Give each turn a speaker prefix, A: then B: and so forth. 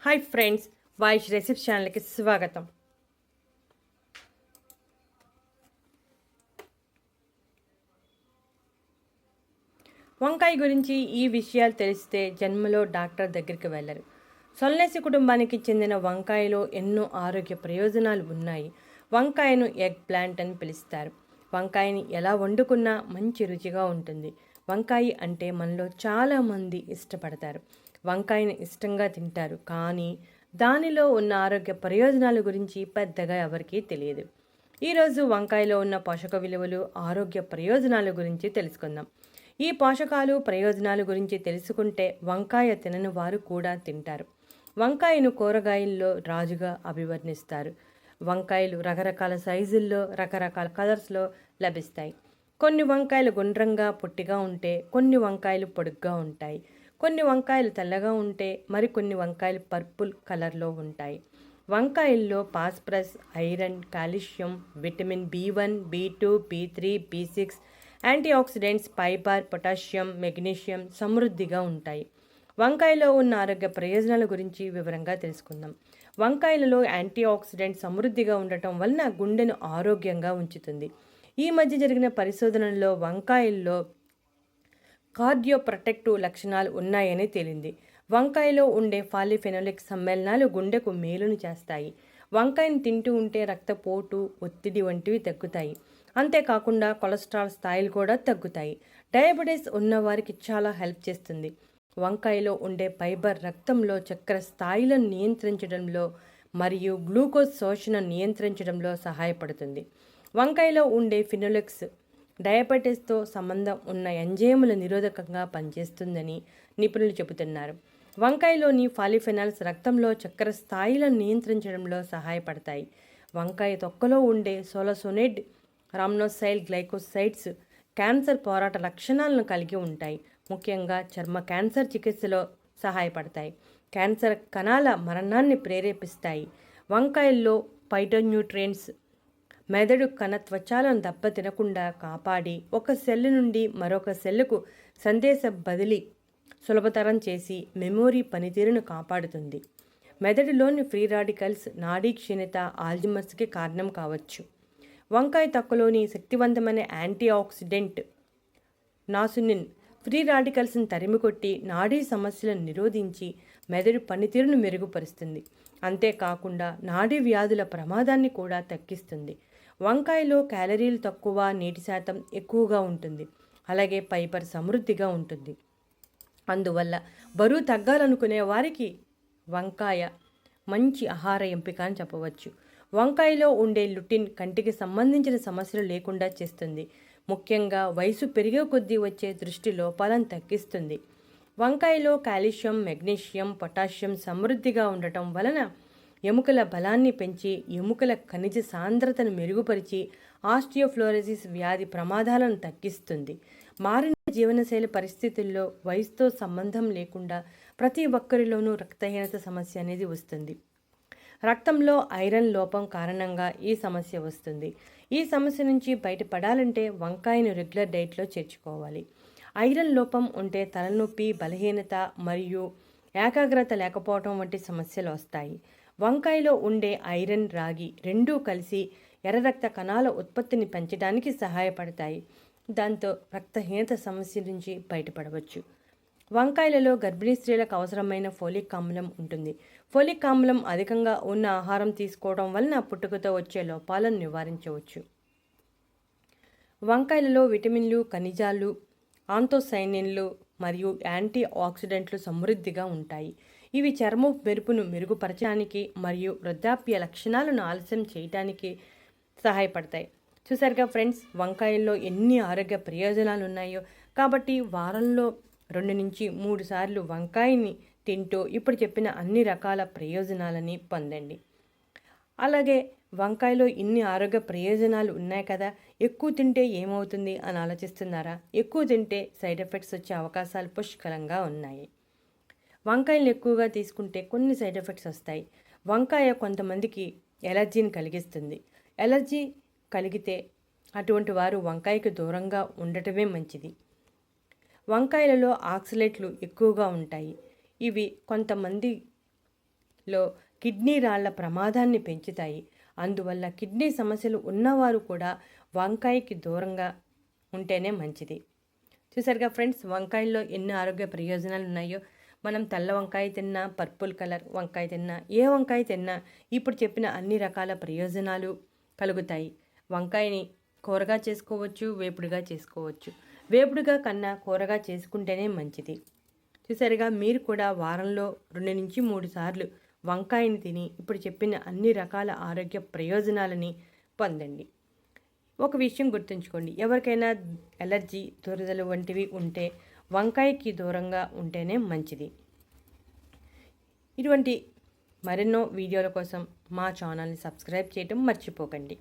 A: Hi friends, వాయిష్ recipe ఛానల్కి స్వాగతం. వంకాయ గురించి ఈ విషయాలు తెలిస్తే జన్మలో డాక్టర్ దగ్గరికి వెళ్ళరు. సొల్నేసి కుటుంబానికి చెందిన వంకాయలో ఎన్నో ఆరోగ్య ప్రయోజనాలు ఉన్నాయి. వంకాయను ఎగ్ ప్లాంట్ అని పిలుస్తారు. వంకాయని ఎలా వండుకున్నా మంచి రుచిగా ఉంటుంది. వంకాయ అంటే మనలో చాలామంది ఇష్టపడతారు. వంకాయని ఇష్టంగా తింటారు, కానీ దానిలో ఉన్న ఆరోగ్య ప్రయోజనాల గురించి పెద్దగా ఎవరికీ తెలియదు. ఈరోజు వంకాయలో ఉన్న పోషక విలువలు, ఆరోగ్య ప్రయోజనాల గురించి తెలుసుకుందాం. ఈ పోషకాలు ప్రయోజనాల గురించి తెలుసుకుంటే వంకాయ తినని వారు కూడా తింటారు. వంకాయను కూరగాయల్లో రాజుగా అభివర్ణిస్తారు. వంకాయలు రకరకాల సైజుల్లో, రకరకాల కలర్స్లో లభిస్తాయి. కొన్ని వంకాయలు గుండ్రంగా పొట్టిగా ఉంటే, కొన్ని వంకాయలు పొడుగ్గా ఉంటాయి. కొన్ని వంకాయలు తెల్లగా ఉంటే, మరికొన్ని వంకాయలు పర్పుల్ కలర్లో ఉంటాయి. వంకాయల్లో phosphorus, iron, calcium, vitamin B1, B2, B3, B6, antioxidants, fibre, potassium, magnesium సమృద్ధిగా ఉంటాయి. వంకాయలో ఉన్న ఆరోగ్య ప్రయోజనాల గురించి వివరంగా తెలుసుకుందాం. వంకాయలలో యాంటీ ఆక్సిడెంట్ సమృద్ధిగా ఉండటం వలన గుండెను ఆరోగ్యంగా ఉంచుతుంది. ఈ మధ్య జరిగిన పరిశోధనల్లో వంకాయల్లో కార్డియో ప్రొటెక్టివ్ లక్షణాలు ఉన్నాయని తేలింది. వంకాయలో ఉండే పాలిఫెనోలిక్ సమ్మేళనాలు గుండెకు మేలును చేస్తాయి. వంకాయను తింటూ ఉంటే రక్తపోటు, ఒత్తిడి వంటివి తగ్గుతాయి. అంతేకాకుండా కొలెస్ట్రాల్ స్థాయిలు కూడా తగ్గుతాయి. డయాబెటీస్ ఉన్నవారికి చాలా హెల్ప్ చేస్తుంది. వంకాయలో ఉండే ఫైబర్ రక్తంలో చక్కెర స్థాయిలను నియంత్రించడంలో మరియు గ్లూకోజ్ శోషణ నియంత్రించడంలో సహాయపడుతుంది. వంకాయలో ఉండే ఫినోలిక్స్ డయాబెటీస్తో సంబంధం ఉన్న ఎంజైముల నిరోధకంగా పనిచేస్తుందని నిపుణులు చెబుతున్నారు. వంకాయలోని పాలిఫెనాల్స్ రక్తంలో చక్కెర స్థాయిలను నియంత్రించడంలో సహాయపడతాయి. వంకాయ తొక్కలో ఉండే సోలసోనేడ్, రామ్నోసైల్ గ్లైకోసైడ్స్ క్యాన్సర్ పోరాట లక్షణాలను కలిగి ఉంటాయి. ముఖ్యంగా చర్మ క్యాన్సర్ చికిత్సలో సహాయపడతాయి. క్యాన్సర్ కణాల మరణాన్ని ప్రేరేపిస్తాయి. వంకాయల్లో ఫైటోన్యూట్రియంట్స్ మెదడు కణ త్వచాలను దెబ్బతినకుండా కాపాడి ఒక సెల్ నుండి మరొక సెల్లుకు సందేశ బదిలీ సులభతరం చేసి మెమొరీ పనితీరును కాపాడుతుంది. మెదడులోని ఫ్రీ రాడికల్స్ నాడీ క్షీణత, ఆల్జిమర్స్కి కారణం కావచ్చు. వంకాయ తొక్కలోని శక్తివంతమైన యాంటీ ఆక్సిడెంట్ నాసునిన్ ఫ్రీ రాడికల్స్ని తరిమికొట్టి నాడీ సమస్యలను నిరోధించి మెదడు పనితీరును మెరుగుపరుస్తుంది. అంతేకాకుండా నాడీ వ్యాధుల ప్రమాదాన్ని కూడా తగ్గిస్తుంది. వంకాయలో క్యాలరీలు తక్కువ, నీటి శాతం ఎక్కువగా ఉంటుంది. అలాగే ఫైబర్ సమృద్ధిగా ఉంటుంది. అందువల్ల బరువు తగ్గాలనుకునే వారికి వంకాయ మంచి ఆహార ఎంపిక అని చెప్పవచ్చు. వంకాయలో ఉండే లుటిన్ కంటికి సంబంధించిన సమస్యలు లేకుండా చేస్తుంది. ముఖ్యంగా వయసు పెరిగే కొద్దీ వచ్చే దృష్టి లోపాలను తగ్గిస్తుంది. వంకాయలో కాల్షియం, మెగ్నీషియం, పొటాషియం సమృద్ధిగా ఉండటం వలన ఎముకల బలాన్ని పెంచి ఎముకల ఖనిజ సాంద్రతను మెరుగుపరిచి ఆస్టియోఫ్లోరోసిస్ వ్యాధి ప్రమాదాలను తగ్గిస్తుంది. మారిన జీవనశైలి పరిస్థితుల్లో వయసుతో సంబంధం లేకుండా ప్రతి ఒక్కరిలోనూ రక్తహీనత సమస్య అనేది వస్తుంది. రక్తంలో ఐరన్ లోపం కారణంగా ఈ సమస్య వస్తుంది. ఈ సమస్య నుంచి బయటపడాలంటే వంకాయను రెగ్యులర్ డైట్లో చేర్చుకోవాలి. ఐరన్ లోపం ఉంటే తలనొప్పి, బలహీనత మరియు ఏకాగ్రత లేకపోవడం వంటి సమస్యలు వస్తాయి. వంకాయలో ఉండే ఐరన్, రాగి రెండూ కలిసి ఎర్ర రక్త కణాల ఉత్పత్తిని పెంచడానికి సహాయపడతాయి. దాంతో రక్తహీనత సమస్య నుంచి బయటపడవచ్చు. వంకాయలలో గర్భిణీ స్త్రీలకు అవసరమైన ఫోలిక్ ఆమ్లం ఉంటుంది. ఫోలిక్ ఆమ్లం అధికంగా ఉన్న ఆహారం తీసుకోవడం వలన పుట్టుకతో వచ్చే లోపాలను నివారించవచ్చు. వంకాయలలో విటమిన్లు, ఖనిజాలు, ఆంతోసైనిన్లు మరియు యాంటీ ఆక్సిడెంట్లు సమృద్ధిగా ఉంటాయి. ఇవి చర్మం మెరుపును మెరుగుపరచడానికి మరియు వృద్ధాప్య లక్షణాలను ఆలస్యం చేయడానికి సహాయపడతాయి. చూసారుగా ఫ్రెండ్స్, వంకాయల్లో ఎన్ని ఆరోగ్య ప్రయోజనాలు ఉన్నాయో. కాబట్టి వారంలో 2 నుంచి 3 సార్లు వంకాయని తింటూ ఇప్పుడు చెప్పిన అన్ని రకాల ప్రయోజనాలని పొందండి. అలాగే వంకాయలో ఇన్ని ఆరోగ్య ప్రయోజనాలు ఉన్నాయి కదా, ఎక్కువ తింటే ఏమవుతుంది అని ఆలోచిస్తున్నారా? ఎక్కువ తింటే సైడ్ ఎఫెక్ట్స్ వచ్చే అవకాశాలు పుష్కలంగా ఉన్నాయి. వంకాయలు ఎక్కువగా తీసుకుంటే కొన్ని సైడ్ ఎఫెక్ట్స్ వస్తాయి. వంకాయ కొంతమందికి ఎలర్జీని కలిగిస్తుంది. ఎలర్జీ కలిగితే అటువంటి వారు వంకాయకు దూరంగా ఉండటమే మంచిది. వంకాయలలో ఆక్సలేట్లు ఎక్కువగా ఉంటాయి. ఇవి కొంతమంది లో కిడ్నీ రాళ్ల ప్రమాదాన్ని పెంచుతాయి. అందువల్ల కిడ్నీ సమస్యలు ఉన్నవారు కూడా వంకాయకి దూరంగా ఉంటేనే మంచిది. చూసారుగా ఫ్రెండ్స్, వంకాయల్లో ఎన్ని ఆరోగ్య ప్రయోజనాలు ఉన్నాయో. మనం తెల్ల వంకాయ తిన్నా, పర్పుల్ కలర్ వంకాయ తిన్నా, ఏ వంకాయ తిన్నా ఇప్పుడు చెప్పిన అన్ని రకాల ప్రయోజనాలు కలుగుతాయి. వంకాయని కూరగా చేసుకోవచ్చు, వేపుడుగా చేసుకోవచ్చు. వేపుడుగా కన్నా కూరగా చేసుకుంటేనే మంచిది. చూసారుగా, మీరు కూడా వారంలో 2 నుంచి 3 సార్లు వంకాయని తిని ఇప్పుడు చెప్పిన అన్ని రకాల ఆరోగ్య ప్రయోజనాలని పొందండి. ఒక విషయం గుర్తుంచుకోండి, ఎవరికైనా ఎలర్జీ, దురదలు వంటివి ఉంటే వంకాయకి దూరంగా ఉంటేనే మంచిది. ఇటువంటి మరెన్నో వీడియోల కోసం మా ఛానల్ని సబ్స్క్రైబ్ చేయడం మర్చిపోకండి.